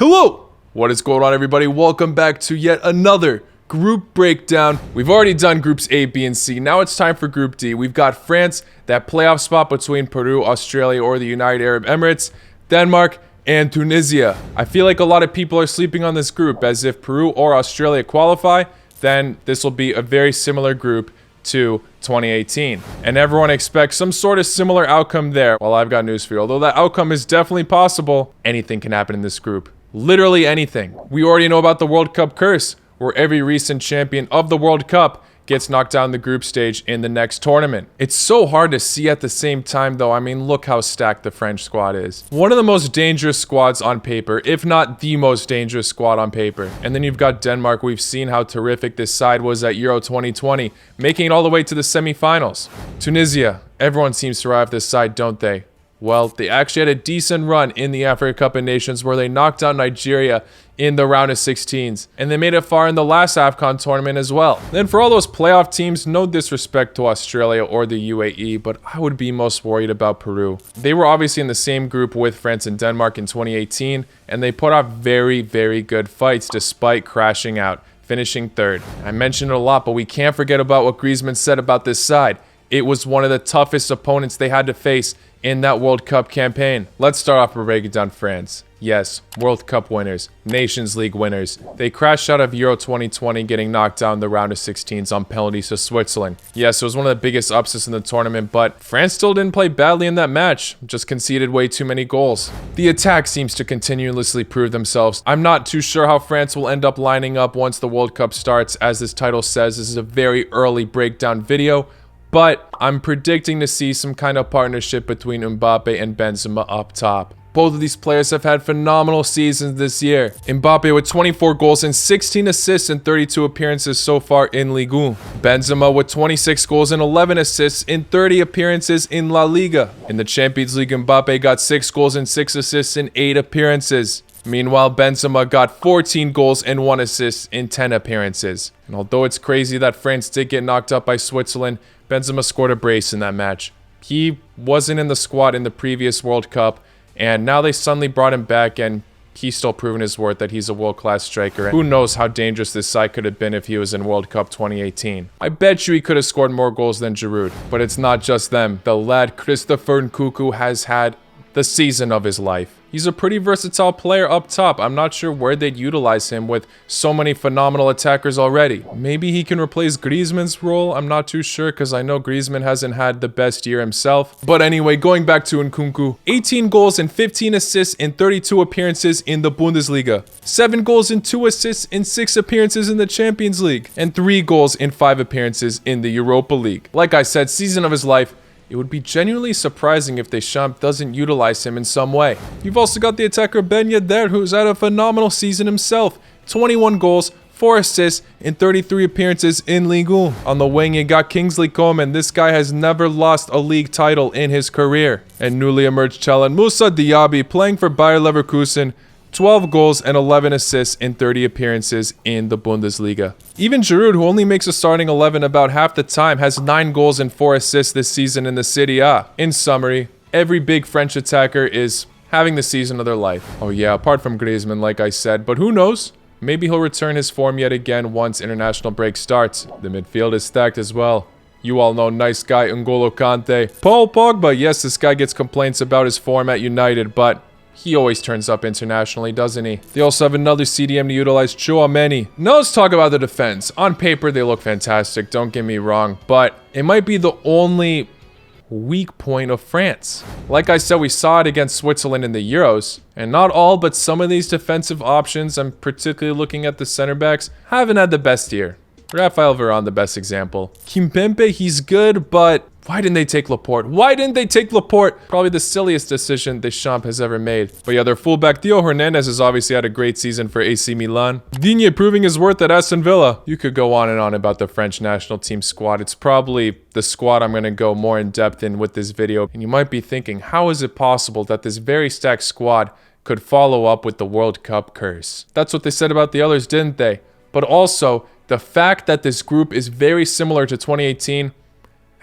Hello! What is going on, everybody? Welcome back to yet another group breakdown. We've already done groups A, B, and C. Now it's time for group D. We've got France, that playoff spot between Peru, Australia, or the United Arab Emirates, Denmark, and Tunisia. I feel like a lot of people are sleeping on this group, as if Peru or Australia qualify, then this will be a very similar group to 2018. And everyone expects some sort of similar outcome there. Well, I've got news for you. Although that outcome is definitely possible, anything can happen in this group. Literally anything. We already know about the World Cup curse, where every recent champion of the World Cup gets knocked down the group stage in the next tournament. It's so hard to see at the same time, though. I mean, look how stacked the French squad is. One of the most dangerous squads on paper, if not the most dangerous squad on paper. And then you've got Denmark. We've seen how terrific this side was at Euro 2020, making it all the way to the semifinals. Tunisia. Everyone seems to arrive this side, don't they? Well, they actually had a decent run in the Africa Cup of Nations where they knocked out Nigeria in the round of 16s. And they made it far in the last AFCON tournament as well. Then for all those playoff teams, no disrespect to Australia or the UAE, but I would be most worried about Peru. They were obviously in the same group with France and Denmark in 2018, and they put off very, very good fights despite crashing out, finishing third. I mentioned it a lot, but we can't forget about what Griezmann said about this side. It was one of the toughest opponents they had to face in that World Cup campaign. Let's start off by breaking down France. Yes, World Cup winners, Nations League winners. They crashed out of Euro 2020, getting knocked down in the round of 16s on penalties to Switzerland. Yes, it was one of the biggest upsets in the tournament, but France still didn't play badly in that match, just conceded way too many goals. The attack seems to continuously prove themselves. I'm not too sure how France will end up lining up once the World Cup starts. As this title says, this is a very early breakdown video, but I'm predicting to see some kind of partnership between Mbappe and Benzema up top. Both of these players have had phenomenal seasons this year. Mbappe with 24 goals and 16 assists in 32 appearances so far in Ligue 1. Benzema with 26 goals and 11 assists in 30 appearances in La Liga. In the Champions League, Mbappe got 6 goals and 6 assists in 8 appearances. Meanwhile, Benzema got 14 goals and 1 assist in 10 appearances. And although it's crazy that France did get knocked out by Switzerland, Benzema scored a brace in that match. He wasn't in the squad in the previous World Cup, and now they suddenly brought him back, and he's still proven his worth that he's a world-class striker. Who knows how dangerous this side could have been if he was in World Cup 2018. I bet you he could have scored more goals than Giroud. But it's not just them. The lad Christopher Nkunku has had the season of his life. He's a pretty versatile player up top. I'm not sure where they'd utilize him with so many phenomenal attackers already. Maybe he can replace Griezmann's role. I'm not too sure because I know Griezmann hasn't had the best year himself. But anyway, going back to Nkunku. 18 goals and 15 assists in 32 appearances in the Bundesliga. 7 goals and 2 assists in 6 appearances in the Champions League. And 3 goals in 5 appearances in the Europa League. Like I said, season of his life. It would be genuinely surprising if Deschamps doesn't utilize him in some way. You've also got the attacker Ben Yedder, who's had a phenomenal season himself. 21 goals, 4 assists in 33 appearances in Ligue 1. On the wing, you got Kingsley Coman. This guy has never lost a league title in his career. And newly emerged talent Moussa Diaby, playing for Bayer Leverkusen. 12 goals and 11 assists in 30 appearances in the Bundesliga. Even Giroud, who only makes a starting 11 about half the time, has 9 goals and 4 assists this season in the Serie A. In summary, every big French attacker is having the season of their life. Oh yeah, apart from Griezmann, like I said, but who knows? Maybe he'll return his form yet again once international break starts. The midfield is stacked as well. You all know nice guy N'Golo Kante. Paul Pogba, yes, this guy gets complaints about his form at United, but he always turns up internationally, doesn't he? They also have another CDM to utilize, Chouameni. Now let's talk about the defense. On paper, they look fantastic, don't get me wrong, but it might be the only weak point of France. Like I said, we saw it against Switzerland in the Euros, and not all, but some of these defensive options, I'm particularly looking at the center backs, haven't had the best year. Raphael Varane, the best example. Kimpembe, he's good, but why didn't they take Laporte? Why didn't they take Laporte? Probably the silliest decision Deschamps has ever made. But yeah, their fullback Theo Hernandez has obviously had a great season for AC Milan. Digne proving his worth at Aston Villa. You could go on and on about the French national team squad. It's probably the squad I'm going to go more in depth in with this video. And you might be thinking, how is it possible that this very stacked squad could follow up with the World Cup curse? That's what they said about the others, didn't they? But also, the fact that this group is very similar to 2018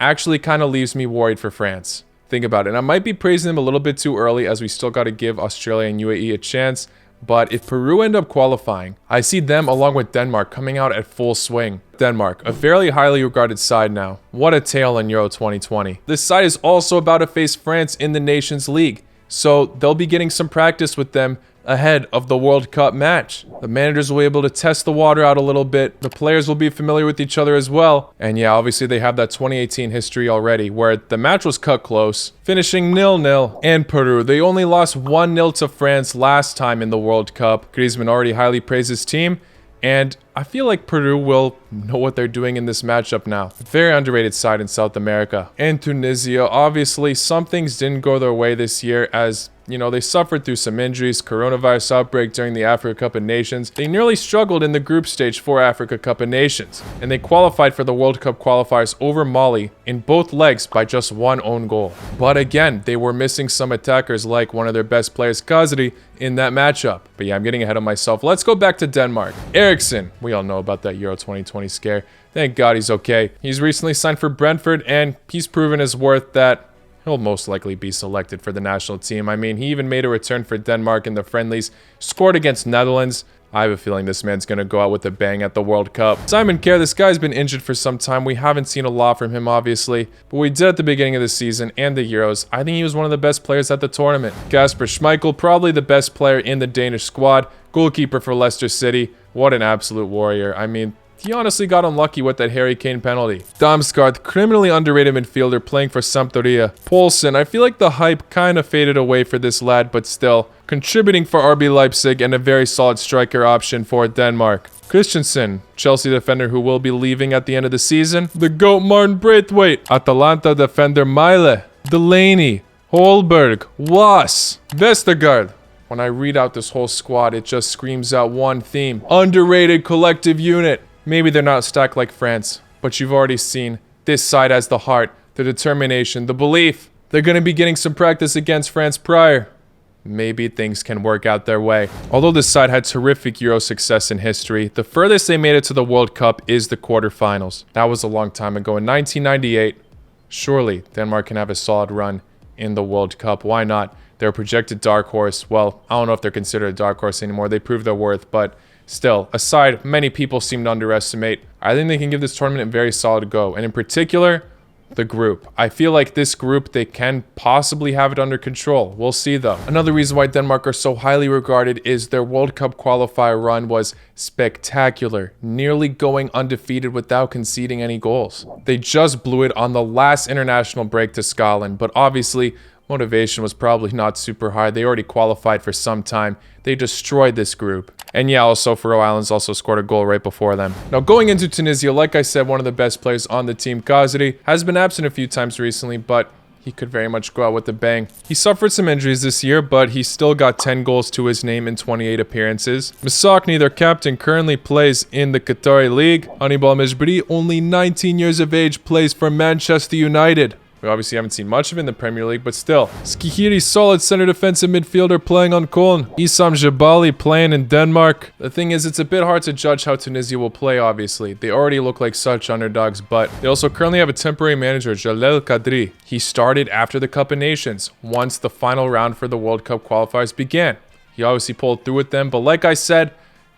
actually kind of leaves me worried for France. Think about it. And I might be praising them a little bit too early, as we still got to give Australia and UAE a chance. But if Peru end up qualifying, I see them along with Denmark coming out at full swing. Denmark, a fairly highly regarded side now. What a tale in Euro 2020. This side is also about to face France in the Nations League, so they'll be getting some practice with them ahead of the World Cup match. The managers will be able to test the water out a little bit. The players will be familiar with each other as well. And yeah, obviously they have that 2018 history already where the match was cut close, finishing 0-0. And Peru, they only lost 1-0 to France last time in the World Cup. Griezmann already highly praised his team, and I feel like Peru will know what they're doing in this matchup now. Very underrated side in South America. And Tunisia, obviously some things didn't go their way this year as, you know, they suffered through some injuries, coronavirus outbreak during the Africa Cup of Nations. They nearly struggled in the group stage for Africa Cup of Nations, and they qualified for the World Cup qualifiers over Mali in both legs by just one own goal. But again, they were missing some attackers like one of their best players, Kazri, in that matchup. But yeah, I'm getting ahead of myself. Let's go back to Denmark. Eriksen, we all know about that Euro 2020 scare. Thank God he's okay. He's recently signed for Brentford, and he's proven his worth that he'll most likely be selected for the national team. I mean, he even made a return for Denmark in the friendlies, scored against Netherlands. I have a feeling this man's going to go out with a bang at the World Cup. Simon Kjær, this guy's been injured for some time. We haven't seen a lot from him, obviously, but we did at the beginning of the season and the Euros. I think he was one of the best players at the tournament. Kasper Schmeichel, probably the best player in the Danish squad. Goalkeeper for Leicester City. What an absolute warrior. I mean, he honestly got unlucky with that Harry Kane penalty. Damsgaard, criminally underrated midfielder playing for Sampdoria. Poulsen, I feel like the hype kind of faded away for this lad, but still, contributing for RB Leipzig and a very solid striker option for Denmark. Christensen, Chelsea defender who will be leaving at the end of the season. The GOAT Martin Braithwaite. Atalanta defender Mile. Delaney. Holberg. Was. Vestergaard. When I read out this whole squad, it just screams out one theme. Underrated collective unit. Maybe they're not stacked like France, but you've already seen this side has the heart, the determination, the belief. They're going to be getting some practice against France prior. Maybe things can work out their way. Although this side had terrific Euro success in history, the furthest they made it to the World Cup is the quarterfinals. That was a long time ago in 1998. Surely Denmark can have a solid run in the World Cup. Why not? They're a projected dark horse. Well, I don't know if they're considered a dark horse anymore. They proved their worth, but still, a side many people seem to underestimate. I think they can give this tournament a very solid go. And in particular, the group. I feel like this group, they can possibly have it under control. We'll see though. Another reason why Denmark are so highly regarded is their World Cup qualifier run was spectacular, nearly going undefeated without conceding any goals. They just blew it on the last international break to Scotland, but obviously motivation was probably not super high. They already qualified for some time. They destroyed this group. And yeah, also Faroe Islands also scored a goal right before them. Now going into Tunisia, like I said, one of the best players on the team, Kazri, has been absent a few times recently, but he could very much go out with a bang. He suffered some injuries this year, but he still got 10 goals to his name in 28 appearances. Misakni, their captain, currently plays in the Qatari League. Hannibal Mejbri, only 19 years of age, plays for Manchester United. We obviously haven't seen much of it in the Premier League, but still. Skihiri, solid center defensive midfielder playing on Köln. Isam Jabali playing in Denmark. The thing is, it's a bit hard to judge how Tunisia will play, obviously. They already look like such underdogs, but they also currently have a temporary manager, Jalel Kadri. He started after the Cup of Nations, once the final round for the World Cup qualifiers began. He obviously pulled through with them, but like I said,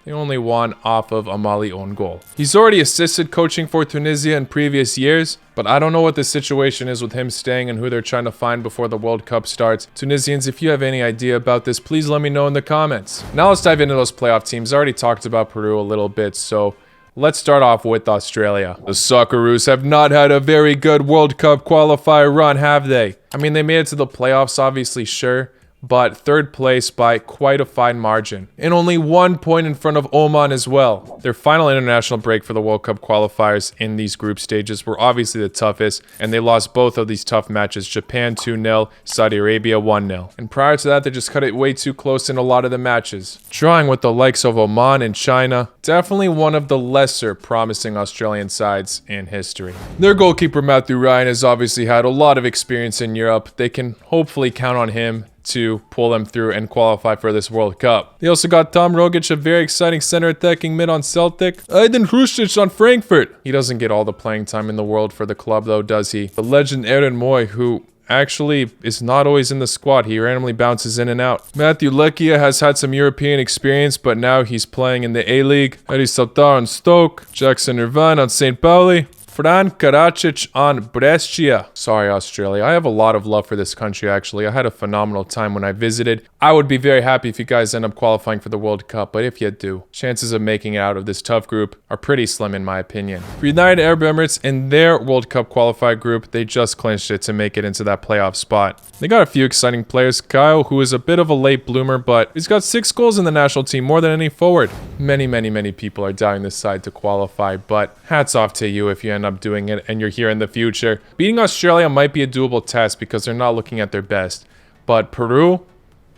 they only won off of a Mali own goal. He's already assisted coaching for Tunisia in previous years, but I don't know what the situation is with him staying and who they're trying to find before the World Cup starts. Tunisians, if you have any idea about this, please let me know in the comments. Now let's dive into those playoff teams. I already talked about Peru a little bit, so let's start off with Australia. The Socceroos have not had a very good World Cup qualifier run, have they? I mean, they made it to the playoffs, obviously, sure, but third place by quite a fine margin, and only 1 point in front of Oman as well. Their final international break for the World Cup qualifiers in these group stages were obviously the toughest, and they lost both of these tough matches. Japan 2-0, Saudi Arabia 1-0. And prior to that, they just cut it way too close in a lot of the matches. Drawing with the likes of Oman and China, definitely one of the lesser promising Australian sides in history. Their goalkeeper Matthew Ryan has obviously had a lot of experience in Europe. They can hopefully count on him to pull them through and qualify for this World Cup. They also got Tom Rogic, a very exciting center attacking mid on Celtic. Aydin Hrušić on Frankfurt. He doesn't get all the playing time in the world for the club though, does he? The legend Aaron Moy, who actually is not always in the squad. He randomly bounces in and out. Matthew Lecchia has had some European experience, but now he's playing in the A-League. Eddie Saltar on Stoke. Jackson Irvine on St. Pauli. Fran Karacic on Brescia. Sorry, Australia. I have a lot of love for this country, actually. I had a phenomenal time when I visited. I would be very happy if you guys end up qualifying for the World Cup, but if you do, chances of making it out of this tough group are pretty slim in my opinion. For United Arab Emirates, in their World Cup qualified group, they just clinched it to make it into that playoff spot. They got a few exciting players. Kyle, who is a bit of a late bloomer, but he's got 6 goals in the national team, more than any forward. Many people are doubting this side to qualify, but hats off to you if you end up doing it and you're here in the future. Beating Australia might be a doable test because they're not looking at their best, but Peru,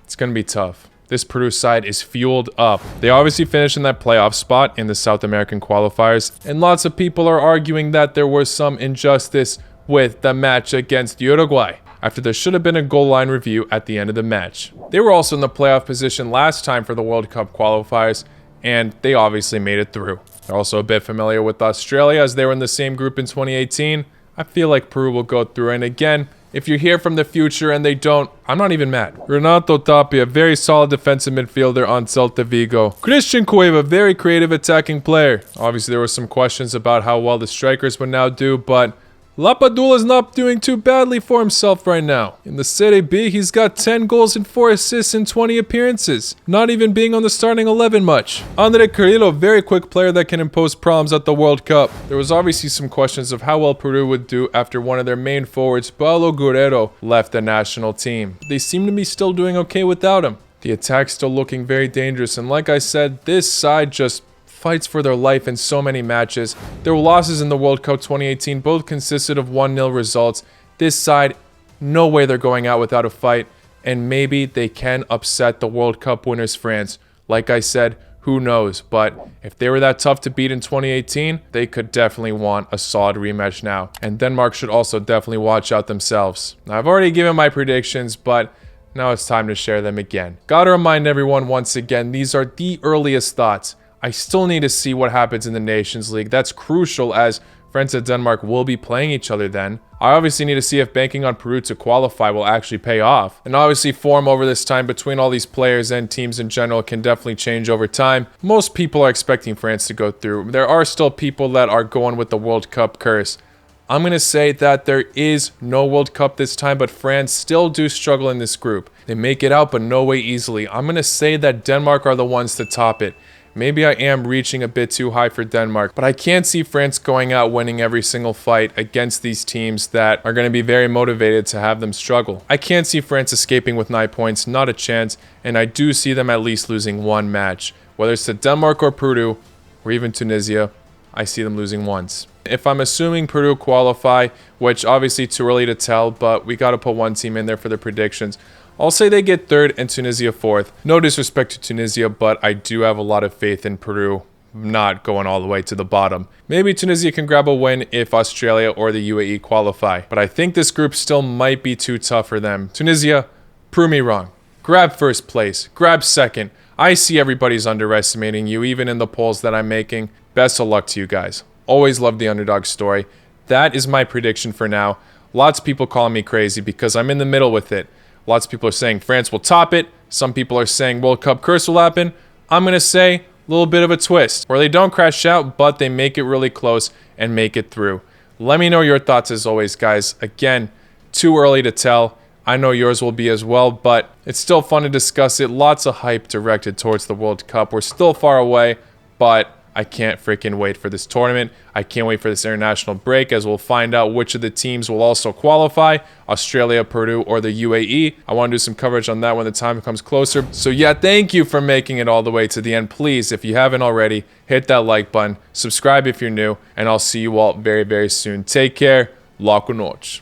it's going to be tough. This Peru side is fueled up. They obviously finished in that playoff spot in the South American qualifiers, and lots of people are arguing that there was some injustice with the match against Uruguay, after there should have been a goal line review at the end of the match. They were also in the playoff position last time for the World Cup qualifiers, and they obviously made it through. They're also a bit familiar with Australia as they were in the same group in 2018. I feel like Peru will go through, and again, if you're here from the future and they don't, I'm not even mad. Renato Tapia, very solid defensive midfielder on Celta Vigo. Christian Cueva, very creative attacking player. Obviously, there were some questions about how well the strikers would now do, but Lapadula's not doing too badly for himself right now. In the Serie B, he's got 10 goals and 4 assists in 20 appearances, not even being on the starting 11 much. Andre Carrillo, very quick player that can impose problems at the World Cup. There was obviously some questions of how well Peru would do after one of their main forwards, Paulo Guerrero, left the national team. They seem to be still doing okay without him. The attack's still looking very dangerous, and like I said, this side just fights for their life in so many matches. Their losses in the World Cup 2018 both consisted of 1-0 results. This side, no way they're going out without a fight, and maybe they can upset the World Cup winners France. Like I said, who knows, but if they were that tough to beat in 2018, they could definitely want a solid rematch now. And Denmark should also definitely watch out themselves. Now, I've already given my predictions, but now it's time to share them again. Gotta remind everyone once again, these are the earliest thoughts. I still need to see what happens in the Nations League. That's crucial as France and Denmark will be playing each other then. I obviously need to see if banking on Peru to qualify will actually pay off. And obviously form over this time between all these players and teams in general can definitely change over time. Most people are expecting France to go through. There are still people that are going with the World Cup curse. I'm going to say that there is no World Cup this time, but France still do struggle in this group. They make it out, but no way easily. I'm going to say that Denmark are the ones to top it. Maybe I am reaching a bit too high for Denmark, but I can't see France going out winning every single fight against these teams that are going to be very motivated to have them struggle. I can't see France escaping with 9 points, not a chance, and I do see them at least losing one match. Whether it's to Denmark or Peru, or even Tunisia, I see them losing once. If I'm assuming Peru qualify, which obviously too early to tell, but we got to put one team in there for the predictions, I'll say they get 3rd and Tunisia 4th. No disrespect to Tunisia, but I do have a lot of faith in Peru not going all the way to the bottom. Maybe Tunisia can grab a win if Australia or the UAE qualify, but I think this group still might be too tough for them. Tunisia, prove me wrong. Grab 1st place, grab 2nd. I see everybody's underestimating you, even in the polls that I'm making. Best of luck to you guys. Always love the underdog story. That is my prediction for now. Lots of people calling me crazy because I'm in the middle with it. Lots of people are saying France will top it. Some people are saying World Cup curse will happen. I'm going to say a little bit of a twist, where they don't crash out, but they make it really close and make it through. Let me know your thoughts as always, guys. Again, too early to tell. I know yours will be as well, but it's still fun to discuss it. Lots of hype directed towards the World Cup. We're still far away, but I can't freaking wait for this tournament. I can't wait for this international break, as we'll find out which of the teams will also qualify, Australia, Peru, or the UAE. I want to do some coverage on that when the time comes closer. So yeah, thank you for making it all the way to the end. Please, if you haven't already, hit that like button, subscribe if you're new, and I'll see you all very, very soon. Take care. La noche.